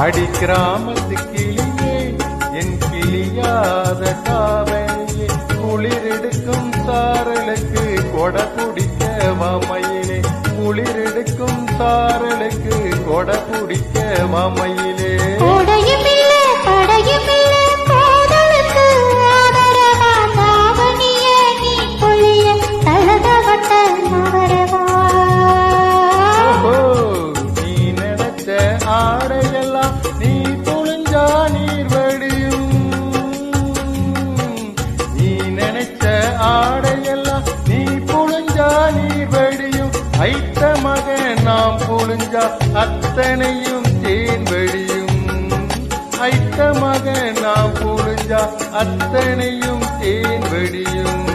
அடி கிராமத்து கிளியே என் கிளியாத காவலியே குளிரெடுக்கும் சாரலுக்கு கொடை பிடிக்க வாமையிலே குளிரெடுக்கும் சாரலுக்கு கொடை பிடிக்க வாமையிலே ஆடையெல்லாம் நீ துணிஞ்சா நீர் வடியும் நீ நினைச்ச ஆடையெல்லாம் நீ புழிஞ்சா நீர் வடியும் ஐத்த மகன் நாம் புழிஞ்சா அத்தனையும் தேன் வடியும் ஐத்த மகன் நாம் புழிஞ்சா அத்தனையும் தேன் வடியும்